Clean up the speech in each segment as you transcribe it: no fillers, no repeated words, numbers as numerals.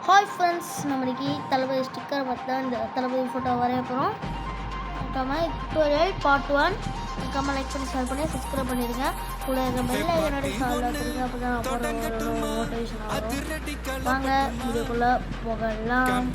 Hi friends, நம்ம இன்றைக்கி தளபதி ஸ்டிக்கரை பார்த்து தான் இந்த தளபதி ஃபோட்டோ வரைய போகிறோம். டுட்டோரியல் பார்ட் 1 மறக்காம லைக் பண்ணி ஷேர் பண்ணி சப்ஸ்கிரைப் பண்ணிடுங்க. கூட இருக்க பெல் ஐக்கனோட சால்வ் வச்சுருங்க. அப்போ தான் நான் போகிற ஒரு மோட்டிவேஷன் ஆகும். வாங்க வீடியோக்குள்ளே போகலாம்.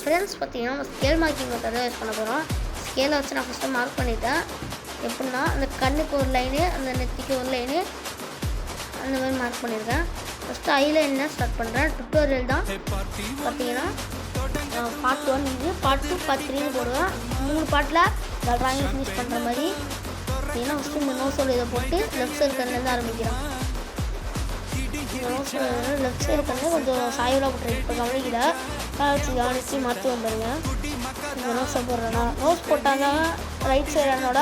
ஃப்ரெண்ட்ஸ், பார்த்தீங்கன்னா ஸ்கேல் மார்க்கிங் மெத்தட் தான் யூஸ் பண்ண போகிறோம். ஸ்கேலை வச்சு நான் ஃபஸ்ட்டு மார்க் பண்ணிட்டேன். எப்படின்னா அந்த கண்ணுக்கு ஒரு லைனு, அந்த நெத்திக்கு ஒரு லைனு, அந்த மாதிரி மார்க் பண்ணியிருக்கேன். ஃபஸ்ட்டு ஐலைன் தான் ஸ்டார்ட் பண்ணுறேன். டுட்டோரியல் தான் பார்த்தீங்கன்னா பார்ட் 1 இது, பார்ட் 2 பார்ட் 3 போடுவேன். 3 பார்ட்டில் இந்த ட்ராயிங் ஃபினிஷ் பண்ணுற மாதிரி. ஏன்னா ஃபஸ்ட்டு இந்த நோஸோட இதை போட்டு லெஃப்ட் சைடு கண்ணிலேருந்து ஆரம்பிக்கிறேன். இந்த நோஸ் லெஃப்ட் சைடு கண்ணு கொஞ்சம் சாய்வலாக போட்டுறேன். இப்போ கவனிக்கல கவனிச்சு மாற்றி வந்துடுங்க. இந்த நோஸை போடுறேன்னா நோஸ் போட்டாங்க ரைட் சைடு என்னோட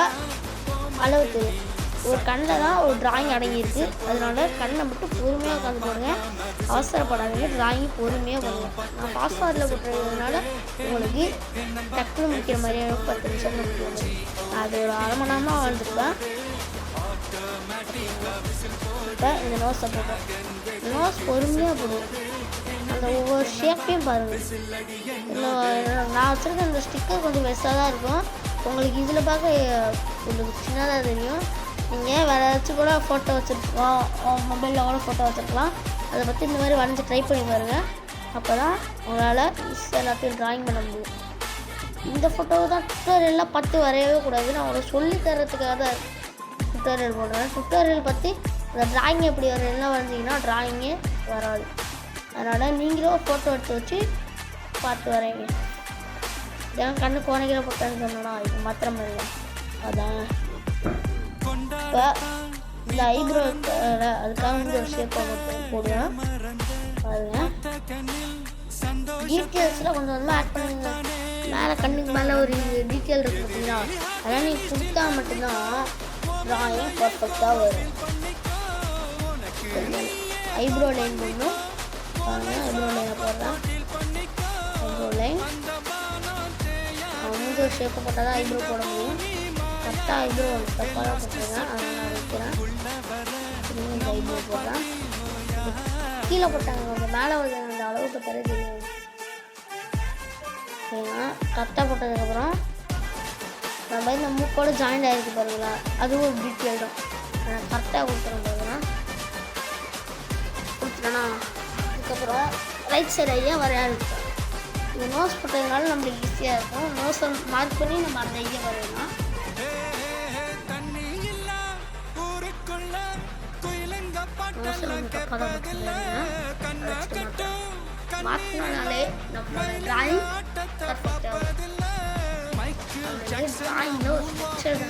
அளவு தெரியும். ஒரு கண்ணில் தான் ஒரு ட்ராயிங் அடங்கியிருக்கு. அதனால கண்ணை மட்டும் பொறுமையாக உட்காந்து போடுங்க. அவசரப்படாதீங்க, ட்ராயிங் பொறுமையாக பண்ணுங்க. நான் பாஸ்வேர்டில் போட்டுறதுனால உங்களுக்கு டக்குன்னு முடிக்கிற மாதிரியான 10 நிமிஷம் முடிக்கிறது. அது ஒரு அரை மணி நேரமாக வாழ்ந்துருப்பேன். இப்போ இந்த நோஸை போட்டேன். நோஸ் பொறுமையாக போடுவோம். அந்த ஒவ்வொரு ஷேப்பையும் பாருங்கள். நான் வச்சுருக்க இந்த ஸ்டிக்கர் கொஞ்சம் பெருசாக தான் இருக்கும். உங்களுக்கு இதில் பார்க்க உங்களுக்கு சின்னதாக தெரியும். நீங்கள் வேறு ஏதாச்சும் கூட ஃபோட்டோ வச்சுருக்கோம், மொபைலில் கூட ஃபோட்டோ வச்சுருக்கலாம். அதை பற்றி இந்த மாதிரி வரைஞ்சி ட்ரை பண்ணி பாருங்கள். அப்போ தான் உங்களால் ஈஸியாக எல்லாத்தையும் ட்ராயிங் பண்ண முடியும். இந்த ஃபோட்டோவை தான் டுட்டோரியல்லாம் பார்த்து வரையவே கூடாது. நான் உங்களுக்கு சொல்லி தர்றதுக்காக தான் டுட்டோரியல் போடுறேன். டுட்டோரியல் பற்றி இந்த ட்ராயிங் எப்படி வரையலாம் வரைஞ்சிங்கன்னா ட்ராயிங்கே வராது. அதனால் நீங்களும் ஃபோட்டோ எடுத்து வச்சு பார்த்து வரைங்க. ஏன் கண்ணு கோணைக்கிற பக்கம் சொன்னா இது மாத்திரம் இல்லை. அதான் இப்போ இந்த ஐப்ரோ அதுக்காக வந்து ஒரு ஷேப்பை போடுவேன். பாருங்க, டீட்டெயில்ஸில் கொஞ்சம் கொஞ்சமாக ஆட் பண்ணுங்க. மேலே கண்ணுக்கு மேலே ஒரு டீட்டெயில் இருக்குது பார்த்தீங்கன்னா, அதனால் நீங்கள் கொடுத்தா மட்டும்தான் ட்ராயிங் பர்ஃபெக்டாக வரும். ஐப்ரோ லைன் பண்ணணும். பாருங்கள், ஐப்ரோ லைனை போடுறேன். ஐப்ரோ லைன் மூஞ்சி ஒரு ஷேப்பை போட்டால் தான் ஐப்ரோ போட முடியும். கரெக்டாக ஐப்ரோ தப்பாக தான் போட்டுருங்க. அதனால் நான் வைக்கிறேன். திரும்பி இந்த ஐப்ரோ போடுறேன். கீழே போட்டாங்க கொஞ்சம் மேலே வந்து அந்த அளவு பார்த்தாலே தெரியும். சரிங்களா, கரெக்டாக போட்டதுக்கப்புறம் நம்ம இந்த மூக்கோடு ஜாயிண்ட் ஆகிருக்கு பாருங்களா, அதுவும் ஒரு டீட்டெயில் தான். நான் கரெக்டாக கொடுத்துறேன். பாருங்கன்னா கொடுத்துட்டேன்னா அதுக்கப்புறம் ரைட் சைடு ஐயா வரையா இருக்கும். இந்த நோஸ் போட்டதுனால நம்மளுக்கு ஈஸியாக இருக்கும். நோஸை மார்க் பண்ணி நம்ம அந்த ஐயா வரையலாம். நோஸை நம்ம தப்பாக தான் வச்சுருக்காங்க. மாற்றினாலே நம்ம ட்ராயிங் பர்ஃபெக்டாக இருக்கும். ட்ராயிங்கில் ஒரு பிக்சர்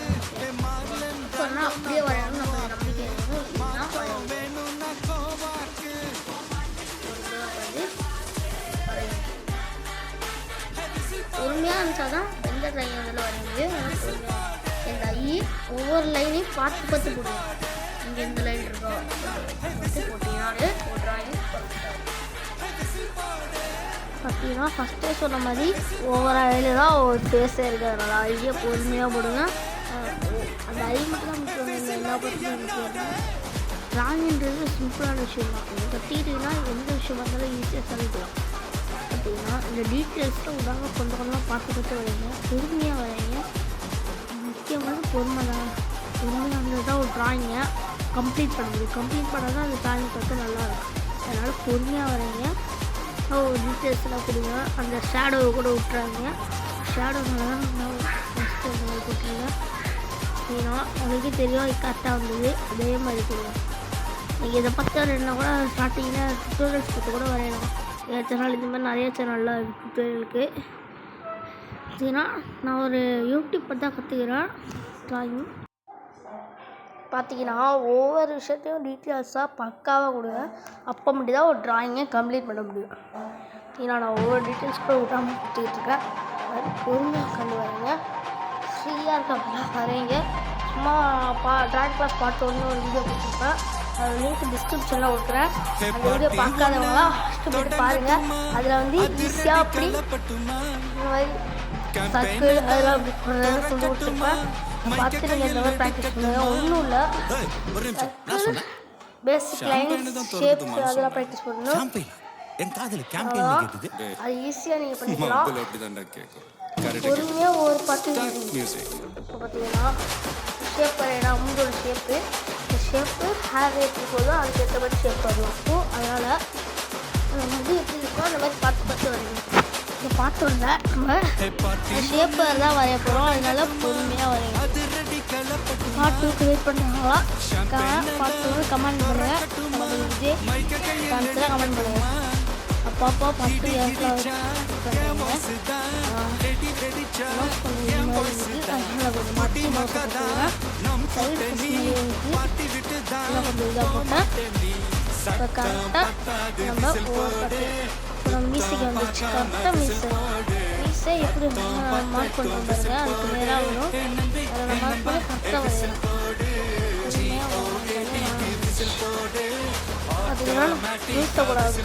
சொன்னால் அப்படியே வரையணும். நம்ம நம்பிக்கை இருக்கும். இதுதான் பொறுமையாக இருந்துச்சால் தான் எந்த ட்ராயிங் அதில் வர முடியும். இந்த ஐ ஒவ்வொரு லைனையும் பார்த்து பார்த்து போடுவோம். இங்கே எந்த லைன் இருக்கோ பார்த்து போட்டிங்கனாலே ஒரு ட்ராயிங் பார்த்தீங்கன்னா ஃபஸ்ட்டே சொன்ன மாதிரி ஒவ்வொரு ஐயில் தான் ஒரு ஃபேஸே இருக்குது. அதனால் ஐயை பொறுமையாக போடுங்க. அந்த ஐ மட்டும் தான் முக்கியம், இல்லை எல்லா பற்றியும் முக்கியம். ட்ராயிங்கிறது சிம்பிளான விஷயம் தான். நீங்கள் கட்டிட்டீங்கன்னா எந்த விஷயமா இருந்தாலும் ஈஸியாக சொல்லிக்கலாம். பார்த்தீங்கன்னா இந்த டீட்டெயில்ஸில் உதாரண கொஞ்சம் கொஞ்சமாக பார்த்து பார்த்து வரைங்க. பொறுமையாக வரைங்க. முக்கியமான பொறுமை தான். பொறுமையாக இருந்தது தான் ஒரு ட்ராயிங்கை கம்ப்ளீட் பண்ண முடியும். கம்ப்ளீட் பண்ணால் தான் அந்த ட்ராயிங் பார்த்து நல்லாயிருக்கும். அதனால் பொறுமையாக வரைங்க. டீட்டெயில்ஸ்லாம் கொடுங்க. அந்த ஷேடோவை கூட விட்டுறாங்க. ஷேடோனால ஃபஸ்ட்டு கொடுத்துருங்க. ஏன்னா உங்களுக்கே தெரியும் இது கரெக்டாக வந்தது. அதே மாதிரி கொடுங்க. நீங்கள் இதை பார்த்து ரெண்டுனா கூட ஸ்டார்டிங்கில் டுட்டோரியல்ஸ் பார்த்து கூட வரையலாம். என் சேனல் இந்த மாதிரி நிறைய சேனல்லாம் இருக்குது டுட்டோரியலுக்கு. ஏன்னா நான் ஒரு யூடியூப் பார்த்து தான் கற்றுக்கிறேன் ட்ராயிங். பார்த்தீங்கன்னா ஒவ்வொரு விஷயத்தையும் டீட்டெயில்ஸாக பக்காவாக கொடுங்க. அப்போ மட்டும் தான் ஒரு ட்ராயிங்கை கம்ப்ளீட் பண்ண முடியும். ஏன்னா நான் ஒவ்வொரு டீட்டெயில்ஸ் கூட விடாமல் கொடுத்துக்கிட்டு இருக்கேன். அது பொறுமையாக உட்காந்து வரைங்க. ஃப்ரீயாக இருக்க அப்படின்னா வரைங்க. சும்மா ட்ராயிங் கிளாஸ் பார்ட் 1 ஒரு வீடியோ கொடுத்துருப்பேன். அது லிங்க் டிஸ்கிரிப்ஷனில் கொடுக்குறேன். அந்த வீடியோ பார்க்காதவங்களாம் ஃபஸ்ட்டு போட்டு பாருங்கள். அதில் வந்து ஈஸியாக அப்படி இந்த மாதிரி சர்க்கிள் அதெல்லாம் அப்படி பண்ணுறதுன்னு சொல்லி கொடுத்துருப்பேன். பார்த்து நீங்கள் இந்த மாதிரி ப்ராக்டிஸ் பண்ணுங்கள். ஒன்றும் இல்லை, பேசிக் லைன்ஸ் ஷேப்ஸ் அதெல்லாம் ப்ராக்டிஸ் பண்ணணும். அது ஈஸியாக நீங்கள் பண்ணிக்கலாம். பொறுமையாக ஒரு பாட்டு இப்போ பார்த்தீங்கன்னா ஷேப் வரையலாம். உங்களோட ஷேப்பு இந்த ஷேப்பு ஹேர் எப்படி போதும் அதுக்கேற்ற மாதிரி ஷேப் வரலாம். ஸோ அதனால் முடி எப்படி இருக்கோ அந்த மாதிரி பார்த்து வரையணும். இந்த பாட்டோட நம்ம ஷேப்பு தான் வரைய போகிறோம். அதனால பொறுமையாக வரையணும். பாட்டுக்கு வெயிட் பண்ணுறாங்களா பாட்டு கமெண்ட் பண்ணுங்கள். விஜய் டான்ஸில் கமெண்ட் பண்ணுங்கள். அப்பப்போ பத்து இயர்ஸில் மாற்றி சைடு கொஞ்சம் இதாக போட்டேன். இப்போ கரெக்டாக நம்ம நம்ம மீசைக்கு வந்துச்சு. கரெக்டாக மீசை எப்படி மார்க் பண்ணுறோம் பாருங்க. அதுக்கு நேராக வரும். அதை மார்க் பண்ணி கரெக்டாக வரையணும். பார்த்தீங்கன்னா மீசக்கூடாது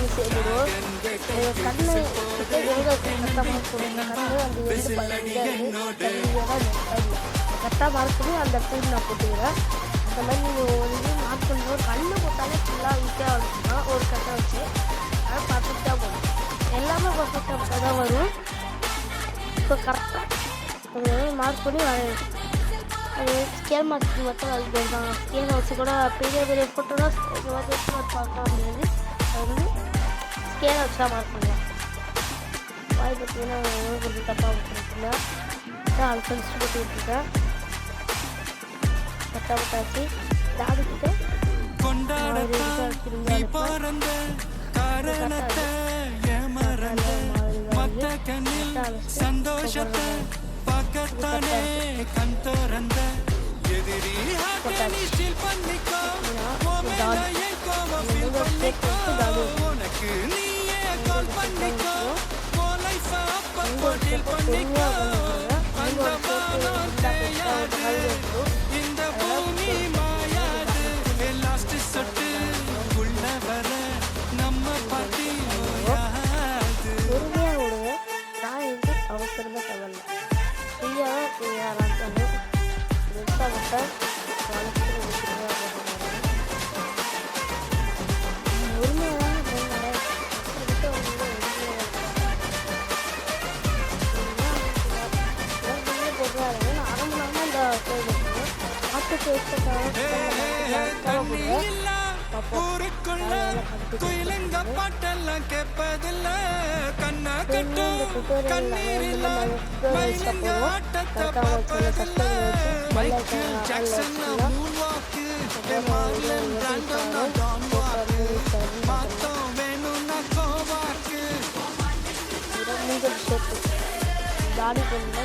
மீசைடுவோம். கண்ணு கிட்ட எங்கே கரெக்டாக மார்க் பண்ணுவோம். கண்ணு அந்த எந்த கரெக்டாக மார்க் பண்ணி அந்த இடத்துல நான் போட்டுக்கிறேன். அந்த மாதிரி நீங்கள் வந்து மார்க் பண்ணுவோம். கண்ணு போட்டாலே ஃபுல்லாக ஈஸியாக இருக்குன்னா ஒரு கட்டை வச்சு ஆனால் பர்ஃபெக்டாக போடும். எல்லாமே பர்ஃபெக்டாக தான் வரும். இப்போ கரெக்டாக மார்க் பண்ணி வரையணும். அது ஸ்கேல் மார்க் மட்டும் அது பேர் தான். ஸ்கேல் வச்சு கூட பெரிய பெரிய ஃபோட்டோலாம் இந்த மாதிரி வச்சு பார்க்க முடியாது. அது வந்து ஸ்கேலை வச்சு தான் மார்க் பண்ணலாம். வாய் பார்த்தீங்கன்னா கொஞ்சம் தப்பாக விட்டுருக்குங்க. அதான் அது ஃபஸ்ட்டு போட்டு விட்டுருக்கேன். கரெக்டாக போட்டாச்சு. தாடிக்கிட்டு சந்தோஷத்தை பக்கத்தானே கண் திறந்த எதிரி பண்ணிக்கோ உனக்கு நீயே கால் பண்ணிக்கோ பண்ணிக்கோ அந்த வானம் தேயாது இந்த பூமி மாயாது லாஸ்ட் சொட்டு உள்ள வர நம்ம பாட்டி பொறுமையாக விடுங்க. நான் வந்து அவசரமாக தவறல ஃப்ரீயாக ஃப்ரீயாக விட்டா பாட்டெல்லாம் கேட்பதில்ல கண்ணா கட்டும் கண்ணீரில்ல ஆட்டத்தை பார்ப்பதில்ல Michael Jackson moonwalk Marlon Brando don walk மாத்தம் வேணும்னா கோவாக்கு தாடி பண்ண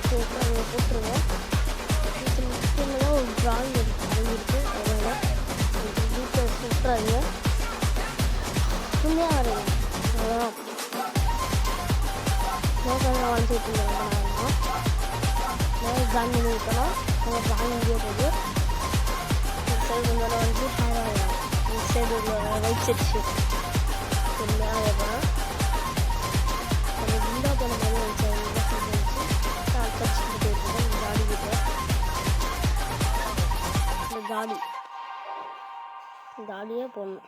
ரொம்ப நாள் போட்டுருவோம். ஒரு ட்ராயிங் இருக்கு. அதனால் டீட்டெயில்ஸ் விட்டுறாங்க. உண்மையாக வரையும் அதான் மோசமாக வளர்ந்துட்டு இருந்தோம். ட்ராயிங் பண்ணி விட்டோம். நம்ம ட்ராயிங் முடிய போது சைடு வந்து hair side right side shape உண்மையாக வைப்போம். அந்த விண்டா போன மாதிரி வச்சு தச்சுக்கிட்டு இருக்கோம். இந்த காடி கிட்ட இந்த காடியே போடணும்.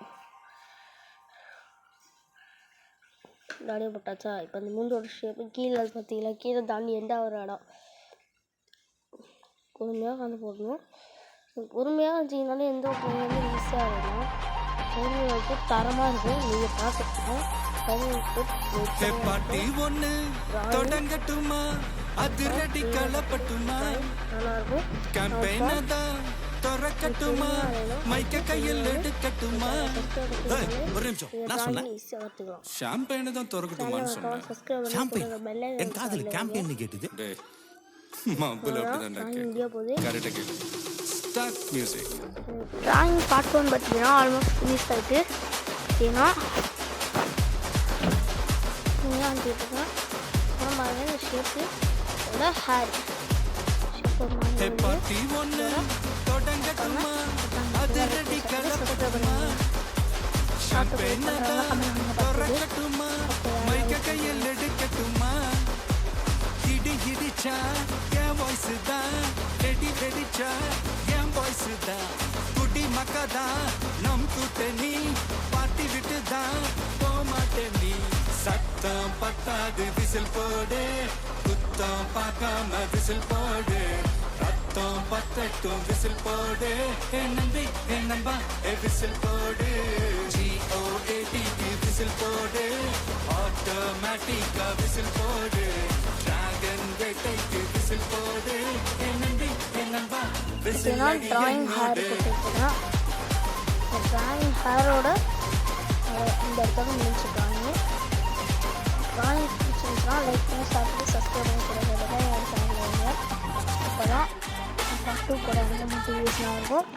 தாடியை போட்டாச்சா? இப்போ அந்த மூந்தோட ஷேப்பு கீழே பார்த்தீங்களா? கீழே தாண்டி எண்டாக ஒரு இடம் பொறுமையாக கண்டு போடணும். பொறுமையாக வச்சிங்கனாலே எந்த ஒரு பொருளுமே ஈஸியாக இருக்கும். பொறுமையாக வச்சு தரமாக இருக்கும். நீங்கள் பார்த்துக்கணும். நல்லாயிருக்கும். திறக்கட்டுமா மைக்க கையில் எடுக்கட்டுமா ஒரு நிமிஷம் நான் சொன்னேன் ஷாம்பெயின் தான் திறக்கட்டுமான்னு சொன்னேன் ஷாம்பெயின் என் காதுல கேம்பெயின் கேட்டுது மாப்பிள்ள அப்படிதான் கரெக்டா கேட்டு ஸ்டார்ட் மியூசிக் டிராயிங் பார்ட் 1 பார்த்தீங்கன்னா ஆல்மோஸ்ட் ஃபினிஷ் ஆகிட்டு ஏன்னா நீங்கள் வந்துட்டுருக்கேன் அப்புறம் பாருங்கள் இந்த ஷேப்பு ஹேர் பார்ட்டி ஒன்று தொடங்கட்டுமா அதிரடி கலப்பட்டுமா ஷாம்பெயின் திறக்கட்டுமா மைக்க கையில் எடுக்கட்டுமா இடி இடிச்சா என் வாய்ஸ் தான் வெடி வெடிச்சா என் வாய்ஸ் தான் குடி மக்கதான் நம் கூட்டணி பாட்டி விட்டு தான் போமாட்டேன் நீ சத்தம் பத்தாது விசில் போடு குத்தம் பார்க்காம விசில் போடு ரத்தம் பத்தட்டும் விசில் போடு என் நம்பி என் நம்பா விசில் போடு GOAT விசில் போடு ஆட்டோமேட்டிக்கா விசில் போடு டிராகன் வேட்டைக்கு விசில் போடு என் நம்பி என் நம்பா விசில் டிராயிங் ஹேர் போட்டுருக்கேன் இந்த டிராயிங் ஹேரோட இந்த இடத்துல முடிச்சுருக்காங்க டிராயிங் பிடிச்சிருந்துச்சுன்னா லைக் பண்ணி சாப்பிட்டு சப்ஸ்கிரைப் பண்ணி கொடுக்குறதுல என் சேனல் வைங்க அப்போ தான் பார்ட் 2 கூட வந்து மோட்டிவேஷனாக இருக்கும்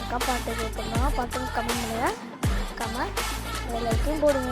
அக்கா பாட்டு கேட்குறோம் பாட்டுக்கு கமெண்ட் பண்ணுங்கள் கமெண்ட் லைக்கையும் போடுங்க